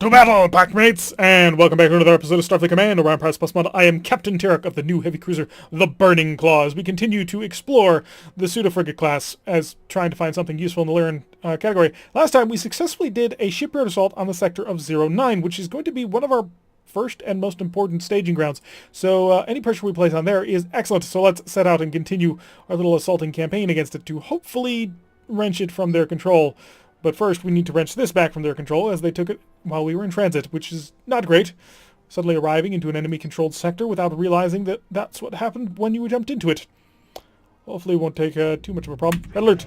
To battle, packmates! And welcome back to another episode of Starfleet Command, Orion Pirates Plus Mod. I am Captain Tarek of the new heavy cruiser, the Burning Claws. We continue to explore the pseudo-frigate class as trying to find something useful in the Lyran category. Last time, we successfully did a shipyard assault on the sector of 09, which is going to be one of our first and most important staging grounds. So any pressure we place on there is excellent. So let's set out and continue our little assaulting campaign against it to hopefully wrench it from their control. But first, we need to wrench this back from their control, as they took it while we were in transit, which is not great. Suddenly arriving into an enemy-controlled sector without realizing that that's what happened when you jumped into it. Hopefully it won't take too much of a problem. Red alert!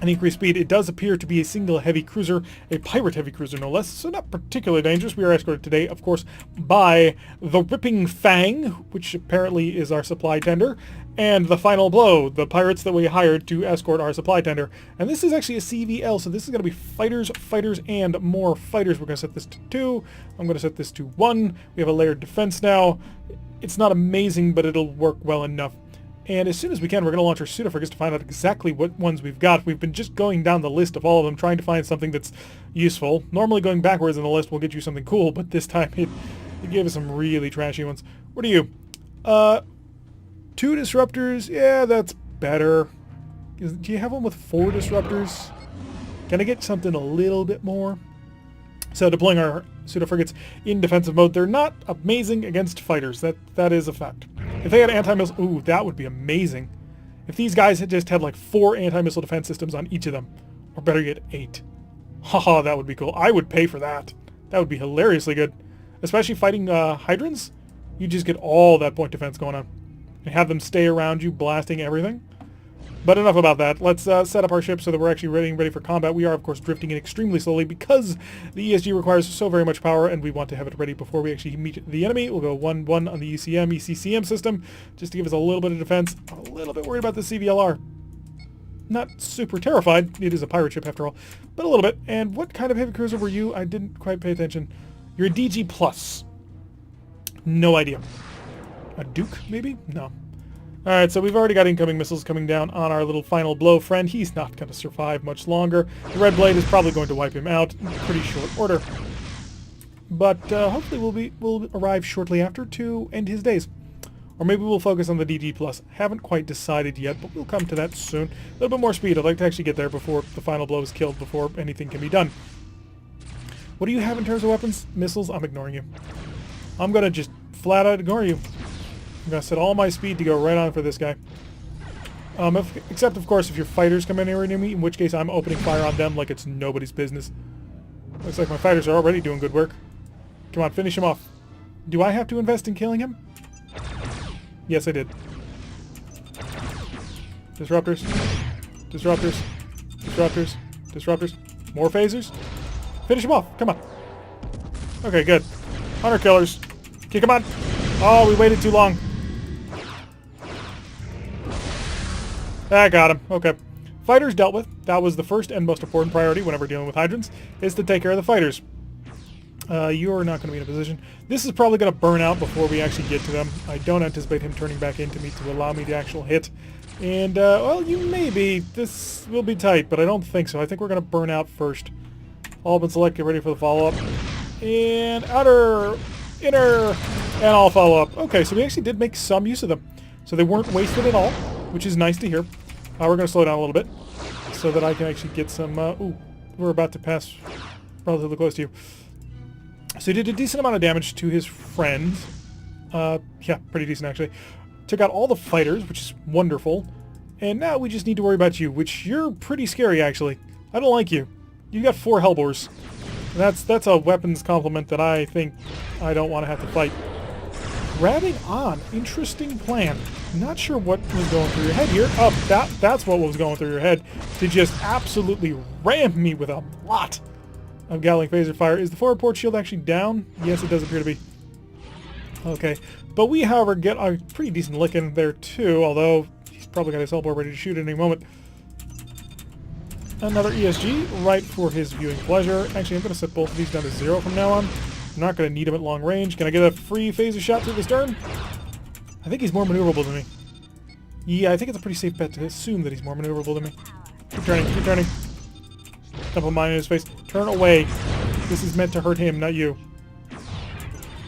An increased speed. It does appear to be a single heavy cruiser, a pirate heavy cruiser no less, so not particularly dangerous. We are escorted today, of course, by the Ripping Fang, which apparently is our supply tender, and the Final Blow, the pirates that we hired to escort our supply tender. And this is actually a CVL, so this is going to be fighters, and more fighters. We're going to set this to 2. I'm going to set this to 1. We have a layered defense now. It's not amazing, but it'll work well enough. And as soon as we can, we're going to launch our pseudo-frigates to find out exactly what ones we've got. We've been just going down the list of all of them, trying to find something that's useful. Normally going backwards in the list will get you something cool, but this time it gave us some really trashy ones. What are you? 2 disruptors? Yeah, that's better. Do you have one with 4 disruptors? Can I get something a little bit more? So deploying our pseudo-frigates in defensive mode. They're not amazing against fighters. That is a fact. If they had anti-missile... Ooh, that would be amazing. If these guys had just had like 4 anti-missile defense systems on each of them. Or better yet, 8. Haha, that would be cool. I would pay for that. That would be hilariously good. Especially fighting Hydrants. You just get all that point defense going on. And have them stay around you, blasting everything. But enough about that. Let's set up our ship so that we're actually ready for combat. We are, of course, drifting in extremely slowly because the ESG requires so very much power, and we want to have it ready before we actually meet the enemy. We'll go 1-1 on the ECCM system, just to give us a little bit of defense. I'm a little bit worried about the CVLR. Not super terrified. It is a pirate ship, after all. But a little bit. And what kind of heavy cruiser were you? I didn't quite pay attention. You're a DG+. No idea. A Duke, maybe? No. Alright, so we've already got incoming missiles coming down on our little Final Blow friend. He's not going to survive much longer. The Red Blade is probably going to wipe him out in pretty short order. But hopefully we'll arrive shortly after to end his days. Or maybe we'll focus on the DG+. Haven't quite decided yet, but we'll come to that soon. A little bit more speed. I'd like to actually get there before the Final Blow is killed, before anything can be done. What do you have in terms of weapons? Missiles? I'm ignoring you. I'm going to just flat out ignore you. I'm going to set all my speed to go right on for this guy. Except, of course, if your fighters come anywhere near me, in which case I'm opening fire on them like it's nobody's business. Looks like my fighters are already doing good work. Come on, finish him off. Do I have to invest in killing him? Yes, I did. Disruptors. Disruptors. Disruptors. Disruptors. More phasers. Finish him off. Come on. Okay, good. Hunter killers. Kick him on. Oh, we waited too long. I got him. Okay. Fighters dealt with. That was the first and most important priority whenever dealing with Hydrants, is to take care of the fighters. You're not going to be in a position. This is probably going to burn out before we actually get to them. I don't anticipate him turning back into me to allow me the actual hit. And, well, you may be. This will be tight, but I don't think so. I think we're going to burn out first. All been selected. Get ready for the follow-up. And outer, inner, and I'll follow up. Okay, so we actually did make some use of them. So they weren't wasted at all, which is nice to hear. We're going to slow down a little bit so that I can actually get some... ooh, we're about to pass relatively close to you. So he did a decent amount of damage to his friend. Yeah, pretty decent, actually. Took out all the fighters, which is wonderful. And now we just need to worry about you, which you're pretty scary, actually. I don't like you. You got 4 Hellbores. That's a weapons complement that I think I don't want to have to fight. Grabbing on. Interesting plan. Not sure what was going through your head here. Oh, that's what was going through your head. To just absolutely ram me with a lot of Gatling phaser fire. Is the forward port shield actually down? Yes, it does appear to be. Okay. But we, however, get a pretty decent lick in there too, although he's probably got his elbow ready to shoot at any moment. Another ESG, right for his viewing pleasure. Actually, I'm going to set both of these down to 0 from now on. I'm not going to need him at long range. Can I get a free phaser shot through the stern? I think he's more maneuverable than me. Yeah, I think it's a pretty safe bet to assume that he's more maneuverable than me. Keep turning, keep turning. Dump a mine in his face. Turn away. This is meant to hurt him, not you.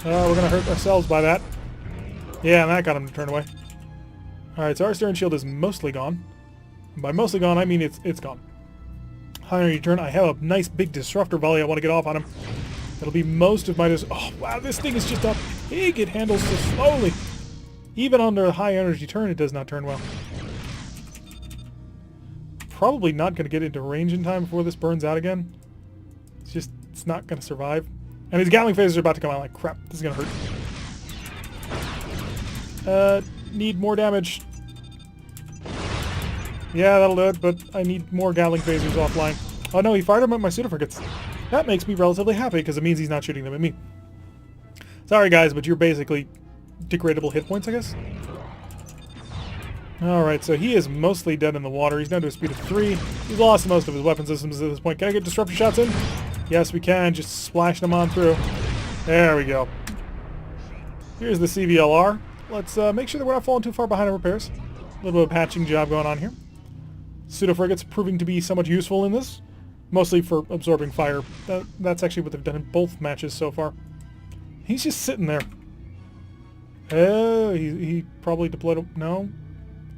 We're going to hurt ourselves by that. Yeah, and that got him to turn away. Alright, so our stern shield is mostly gone. And by mostly gone, I mean it's gone. High energy turn. I have a nice big disruptor volley I want to get off on him. That'll be most of my... Oh, wow, this thing is just a pig. It handles so slowly. Even under a high energy turn, it does not turn well. Probably not going to get into range in time before this burns out again. It's not going to survive. And his Gatling phasers are about to come out like crap. This is going to hurt. Need more damage. Yeah, that'll do it, but I need more Gatling phasers offline. Oh no, he fired them at my pseudo-frigates. That makes me relatively happy, because it means he's not shooting them at me. Sorry guys, but you're basically degradable hit points, I guess? Alright, so he is mostly dead in the water. He's down to a speed of 3. He's lost most of his weapon systems at this point. Can I get disruptor shots in? Yes, we can. Just splash them on through. There we go. Here's the CVLR. Let's make sure that we're not falling too far behind on repairs. A little bit of a patching job going on here. Pseudo-frigates proving to be somewhat useful in this. Mostly for absorbing fire. That's actually what they've done in both matches so far. He's just sitting there. Oh, he probably deployed no?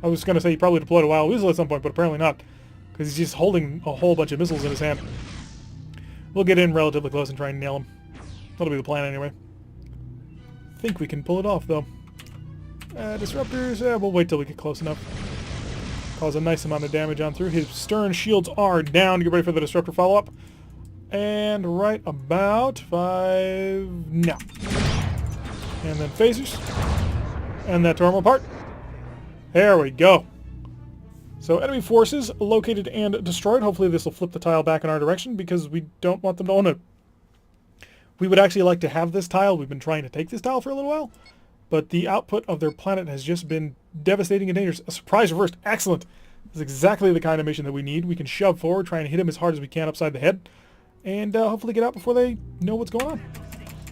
I was going to say he probably deployed a wild weasel at some point, but apparently not. Because he's just holding a whole bunch of missiles in his hand. We'll get in relatively close and try and nail him. That'll be the plan anyway. Think we can pull it off, though. Disruptors, we'll wait till we get close enough. Cause a nice amount of damage on through. His stern shields are down. Get ready for the disruptor follow-up. And right about 5... No. And then phasers. And that terminal part. There we go. So enemy forces located and destroyed. Hopefully this will flip the tile back in our direction because we don't want them to own it. We would actually like to have this tile. We've been trying to take this tile for a little while. But the output of their planet has just been devastating and dangerous. A surprise reversed. Excellent. This is exactly the kind of mission that we need. We can shove forward, try and hit them as hard as we can upside the head, and hopefully get out before they know what's going on.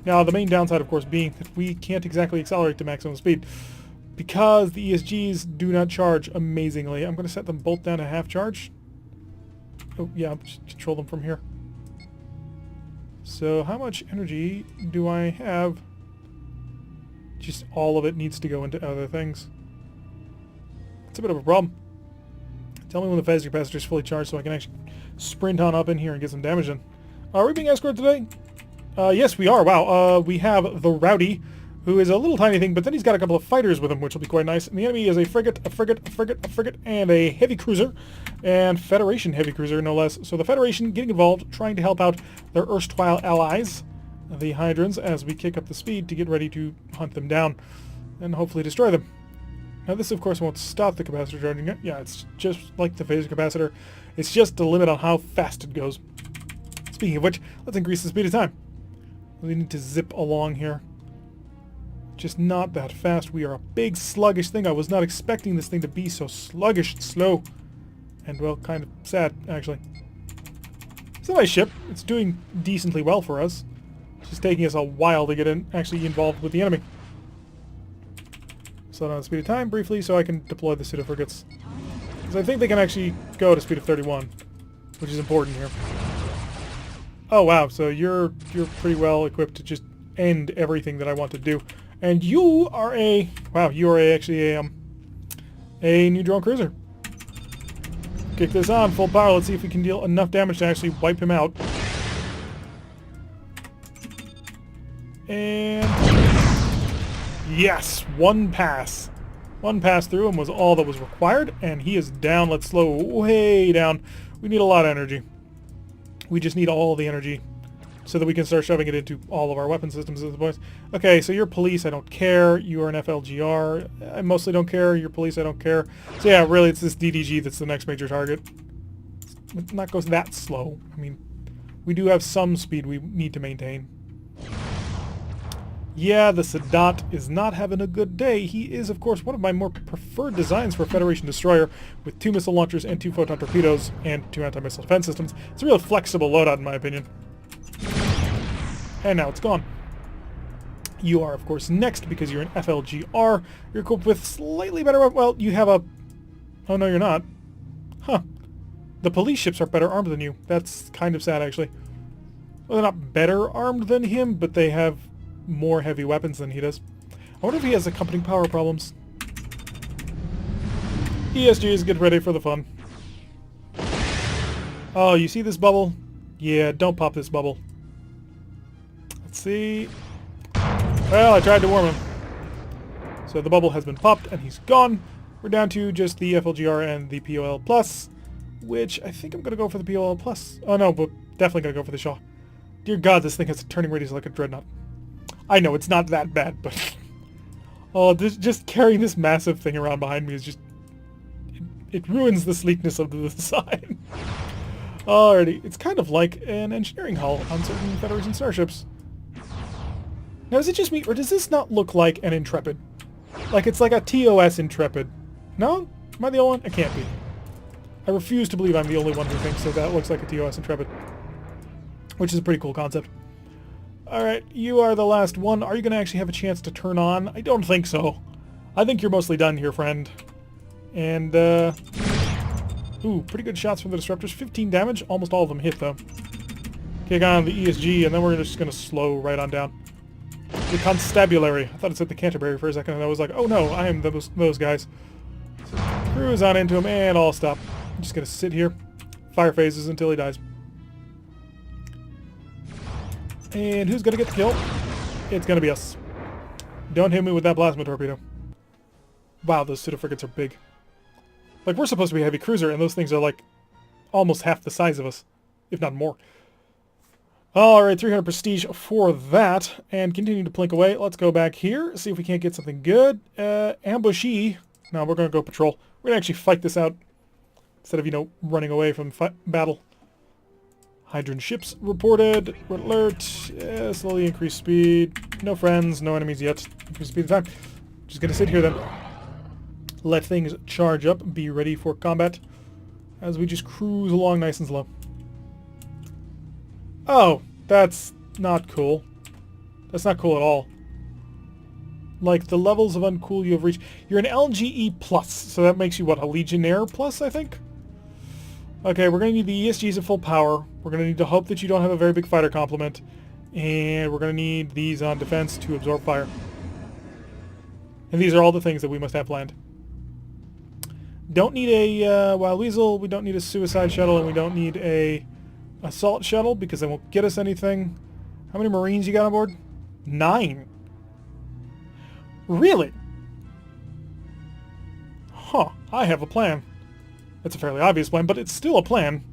Now, the main downside, of course, being that we can't exactly accelerate to maximum speed because the ESGs do not charge amazingly. I'm going to set them both down to half charge. Oh, yeah, I'll just control them from here. So how much energy do I have? Just all of it needs to go into other things. It's a bit of a problem. Tell me when the phaser capacitor is fully charged so I can actually sprint on up in here and get some damage in. Are we being escorted today? Yes, we are. Wow. We have the Rowdy, who is a little tiny thing, but then he's got a couple of fighters with him, which will be quite nice. And the enemy is a frigate, a frigate, a frigate, a frigate, and a heavy cruiser. And Federation heavy cruiser, no less. So the Federation getting involved, trying to help out their erstwhile allies, the Hydrons, as we kick up the speed to get ready to hunt them down and hopefully destroy them. Now this of course won't stop the capacitor charging it. Yeah, it's just like the phaser capacitor. It's just the limit on how fast it goes. Speaking of which, let's increase the speed of time. We need to zip along here. Just not that fast. We are a big sluggish thing. I was not expecting this thing to be so sluggish and slow. And well, kind of sad, actually. It's a nice ship. It's doing decently well for us. It's just taking us a while to get actually involved with the enemy. Slow down the speed of time briefly so I can deploy the pseudo frigates. Because I think they can actually go to speed of 31, which is important here. Oh wow, so you're pretty well equipped to just end everything that I want to do. And you are a... Wow, you are actually a new drone cruiser. Kick this on, full power. Let's see if we can deal enough damage to actually wipe him out. And... Yes! One pass. One pass through him was all that was required, and he is down. Let's slow way down. We need a lot of energy. We just need all the energy so that we can start shoving it into all of our weapon systems at this point. Okay, so you're police, I don't care. You are an FLGR, I mostly don't care. You're police, I don't care. So yeah, really it's this DDG that's the next major target. It not goes that slow. I mean, we do have some speed we need to maintain. Yeah, the Sadat is not having a good day. He is, of course, one of my more preferred designs for a Federation destroyer with 2 missile launchers and 2 photon torpedoes and 2 anti-missile defense systems. It's a real flexible loadout, in my opinion. And now it's gone. You are, of course, next because you're an FLGR. You're equipped with slightly better... Well, you have a... Oh, no, you're not. Huh. The police ships are better armed than you. That's kind of sad, actually. Well, they're not better armed than him, but they have more heavy weapons than he does. I wonder if he has accompanying power problems. ESGs, get ready for the fun. Oh, you see this bubble? Yeah, don't pop this bubble. Let's see. Well, I tried to warm him. So the bubble has been popped, and he's gone. We're down to just the FLGR and the POL+, which I think I'm going to go for the POL+. Oh no, but definitely going to go for the Shaw. Dear God, this thing has a turning radius like a dreadnought. I know, it's not that bad, but... oh, just carrying this massive thing around behind me is just... It ruins the sleekness of the design. Alrighty, it's kind of like an engineering hull on certain Federation starships. Now, is it just me, or does this not look like an Intrepid? Like it's like a TOS Intrepid. No? Am I the only one? I can't be. I refuse to believe I'm the only one who thinks that looks like a TOS Intrepid. Which is a pretty cool concept. Alright, you are the last one. Are you going to actually have a chance to turn on? I don't think so. I think you're mostly done here, friend. And, ooh, pretty good shots from the disruptors. 15 damage. Almost all of them hit, though. Kick on the ESG, and then we're just going to slow right on down. The Constabulary. I thought it said the Canterbury for a second, and I was like, oh no, I am those guys. So, cruise on into him, and I'll stop. I'm just going to sit here. Fire phases until he dies. And who's going to get the kill? It's going to be us. Don't hit me with that plasma torpedo. Wow, those pseudo-frigates are big. Like, we're supposed to be a heavy cruiser, and those things are, like, almost half the size of us. If not more. Alright, 300 prestige for that. And continue to plink away. Let's go back here, see if we can't get something good. Ambushee. No, we're going to go patrol. We're going to actually fight this out. Instead of, you know, running away from battle. Hydrogen ships reported. Red alert. Slowly increase speed. No friends, no enemies yet. Increase speed of time. Just going to sit here then. Let things charge up. Be ready for combat. As we just cruise along nice and slow. Oh, that's not cool. That's not cool at all. Like, the levels of uncool you have reached. You're an LGE+, so that makes you, what, a Legionnaire+, I think? Okay, we're going to need the ESGs at full power. We're going to need to hope that you don't have a very big fighter complement. And we're going to need these on defense to absorb fire. And these are all the things that we must have planned. Don't need a Wild Weasel, we don't need a suicide shuttle, and we don't need a assault shuttle because they won't get us anything. How many Marines you got on board? 9. Really? Huh, I have a plan. That's a fairly obvious plan, but it's still a plan.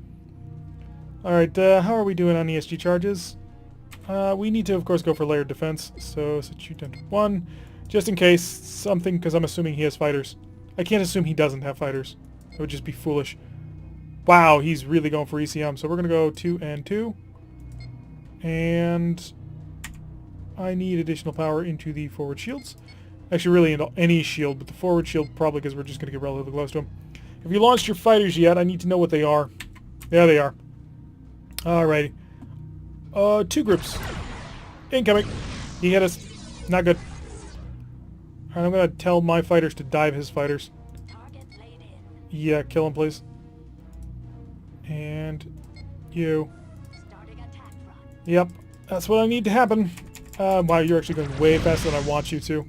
Alright, how are we doing on ESG charges? We need to, of course, go for layered defense, so set you down to 1. Just in case something, because I'm assuming he has fighters. I can't assume he doesn't have fighters. That would just be foolish. Wow, he's really going for ECM. So we're going to go 2 and 2. And I need additional power into the forward shields. Actually, really into any shield, but the forward shield probably because we're just going to get relatively close to him. Have you launched your fighters yet? I need to know what they are. There they are. Alrighty. 2 groups. Incoming. He hit us. Not good. Alright, I'm going to tell my fighters to dive his fighters. Yeah, kill him, please. And you. Yep, that's what I need to happen. Wow, you're actually going way faster than I want you to.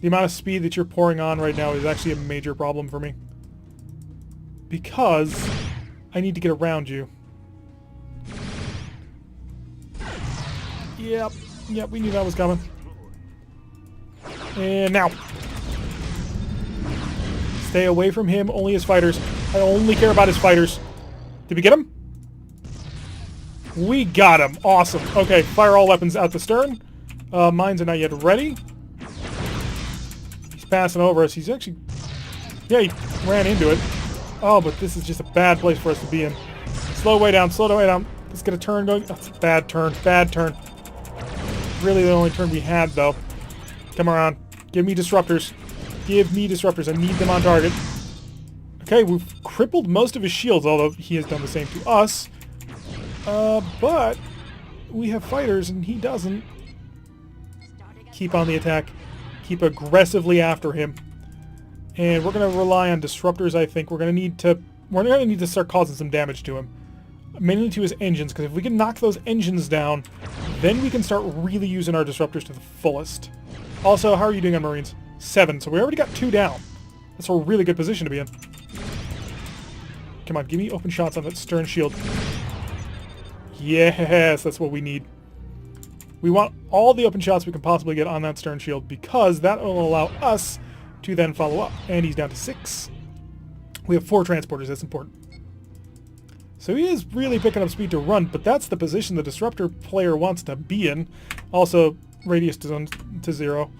The amount of speed that you're pouring on right now is actually a major problem for me. Because I need to get around you. Yep, we knew that was coming. And now. Stay away from him, only his fighters. I only care about his fighters. Did we get him? We got him. Awesome. Okay, fire all weapons out the stern. Mines are not yet ready. He's passing over us. He's actually... Yeah, he ran into it. Oh, but this is just a bad place for us to be in. Slow way down, slow way down. Let's get a turn going. That's a bad turn, bad turn. Really the only turn we had, though. Come around. Give me disruptors. Give me disruptors. I need them on target. Okay, we've crippled most of his shields, although he has done the same to us. But we have fighters, and he doesn't. Keep on the attack. Keep aggressively after him. And we're going to rely on disruptors, I think. We're going to need to start causing some damage to him. mainly to his engines, because if we can knock those engines down, then we can start really using our disruptors to the fullest. Also, how are you doing on Marines? 7, so we already got 2 down. That's a really good position to be in. Come on, give me open shots on that stern shield. Yes, that's what we need. We want all the open shots we can possibly get on that stern shield, because that will allow us to then follow up. And he's down to 6. We have 4 transporters, that's important. So he is really picking up speed to run, but that's the position the disruptor player wants to be in. Also, radius to 0.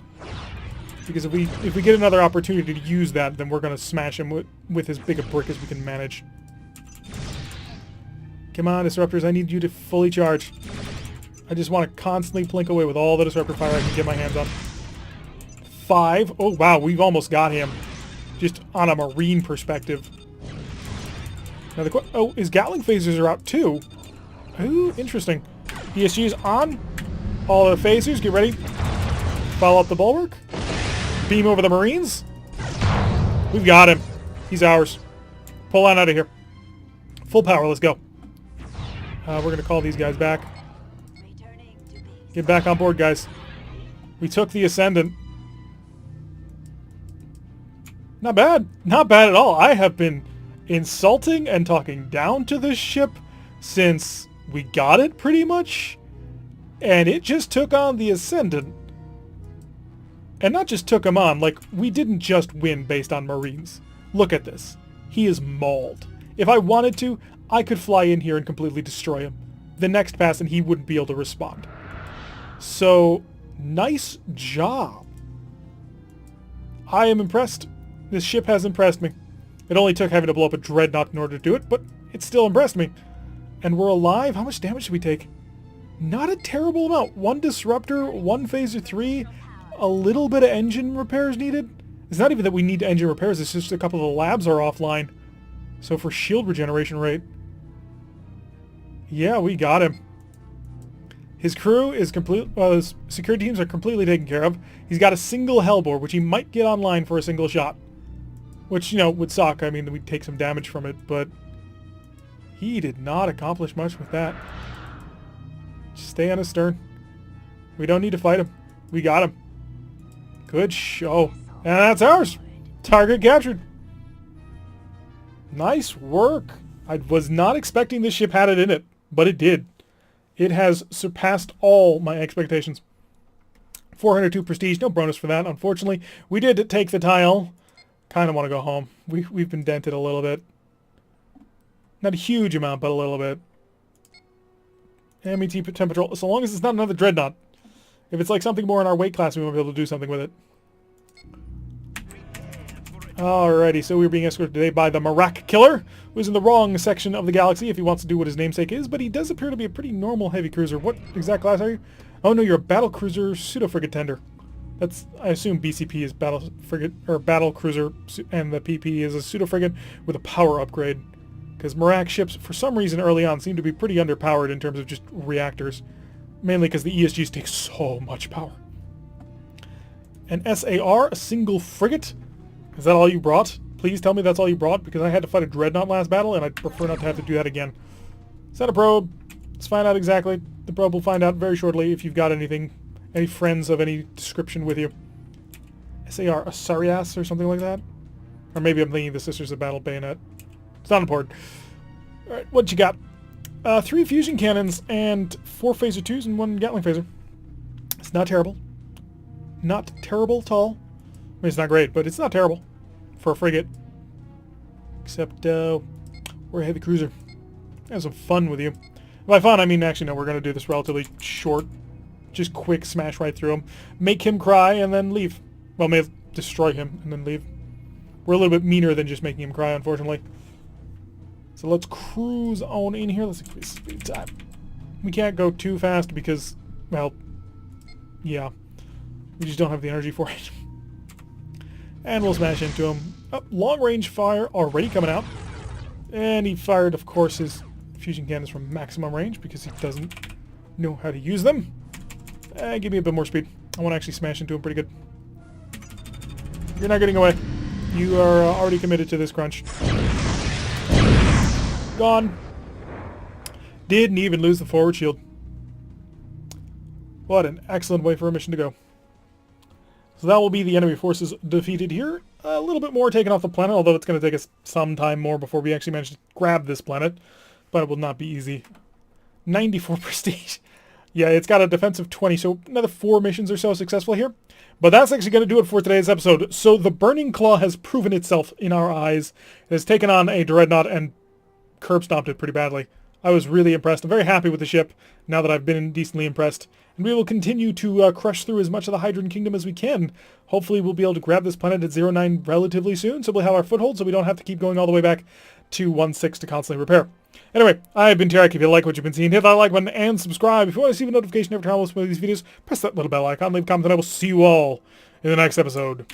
Because if we get another opportunity to use that, then we're going to smash him with as big a brick as we can manage. Come on, disruptors, I need you to fully charge. I just want to constantly plink away with all the disruptor fire I can get my hands on. 5. Oh, wow, we've almost got him. Just on a Marine perspective. Now his Gatling phasers are out too. Ooh, interesting. ESG is on. All the phasers, get ready. Follow up the bulwark. Beam over the Marines. We've got him. He's ours. Pull on out of here. Full power, let's go. We're going to call these guys back. Get back on board, guys. We took the Ascendant. Not bad. Not bad at all. I have been insulting and talking down to this ship since we got it, pretty much. And it just took on the Ascendant. And not just took him on, like, we didn't just win based on Marines. Look at this. He is mauled. If I wanted to, I could fly in here and completely destroy him. The next pass and he wouldn't be able to respond. So, nice job. I am impressed. This ship has impressed me. It only took having to blow up a dreadnought in order to do it, but it still impressed me. And we're alive. How much damage did we take? Not a terrible amount. 1 disruptor, 1 phaser 3, a little bit of engine repairs needed. It's not even that we need engine repairs, it's just a couple of the labs are offline. So for shield regeneration rate, yeah, we got him. His crew is his security teams are completely taken care of. He's got a single Hellbore, which he might get online for a single shot. Which, you know, would suck. I mean, we'd take some damage from it, but he did not accomplish much with that. Just stay on his stern. We don't need to fight him. We got him. Good show. And that's ours. Target captured. Nice work. I was not expecting this ship had it in it, but it did. It has surpassed all my expectations. 402 prestige, no bonus for that, unfortunately. We did take the tile. Kind of want to go home. We've been dented a little bit. Not a huge amount, but a little bit. MET temperature, so long as it's not another dreadnought. If it's like something more in our weight class, we won't be able to do something with it. Alrighty, so we're being escorted today by the Marak Killer, who's in the wrong section of the galaxy if he wants to do what his namesake is, but he does appear to be a pretty normal heavy cruiser. What exact class are you? Oh no, you're a battle cruiser pseudo-frigate tender. That's, I assume BCP is battle frigate, or battle cruiser, and the PP is a pseudo-frigate with a power upgrade. Because Marak ships, for some reason early on, seem to be pretty underpowered in terms of just reactors. Mainly because the ESGs take so much power. An SAR, a single frigate? Is that all you brought? Please tell me that's all you brought, because I had to fight a dreadnought last battle, and I'd prefer not to have to do that again. Is that a probe? Let's find out exactly. The probe will find out very shortly if you've got anything, any friends of any description with you. SAR, a Sarias or something like that? Or maybe I'm thinking the Sisters of Battle Bayonet. It's not important. Alright, what you got? 3 fusion cannons and 4 phaser 2s and 1 Gatling phaser. It's not terrible. Not terrible at all. I mean, it's not great, but it's not terrible for a frigate. Except, we're a heavy cruiser. Have some fun with you. By fun, I mean, actually, no, we're going to do this relatively short. Just quick smash right through him. Make him cry and then leave. Well, maybe destroy him and then leave. We're a little bit meaner than just making him cry, unfortunately. So let's cruise on in here. Let's increase speed time. We can't go too fast because, well, yeah. We just don't have the energy for it. And we'll smash into him. Oh, long-range fire already coming out. And he fired, of course, his fusion cannons from maximum range because he doesn't know how to use them. Give me a bit more speed. I want to actually smash into him pretty good. You're not getting away. You are already committed to this crunch. Gone. Didn't even lose the forward shield. What an excellent way for a mission to go. So that will be the enemy forces defeated here. A little bit more taken off the planet, although it's going to take us some time more before we actually manage to grab this planet. But it will not be easy. 94 prestige. Yeah, it's got a defensive 20, so another 4 missions or so successful here. But that's actually going to do it for today's episode. So the Burning Claw has proven itself in our eyes. It has taken on a Dreadnought and curb stomped it pretty badly. I was really impressed. I'm very happy with the ship now that I've been decently impressed. And we will continue to crush through as much of the Hydran Kingdom as we can. Hopefully we'll be able to grab this planet at 09 relatively soon, so we'll have our foothold so we don't have to keep going all the way back to 16 to constantly repair. Anyway, I've been Tarek. If you like what you've been seeing, hit that like button and subscribe. If you want to receive a notification every time I post one of these videos, press that little bell icon, leave a comment, and I will see you all in the next episode.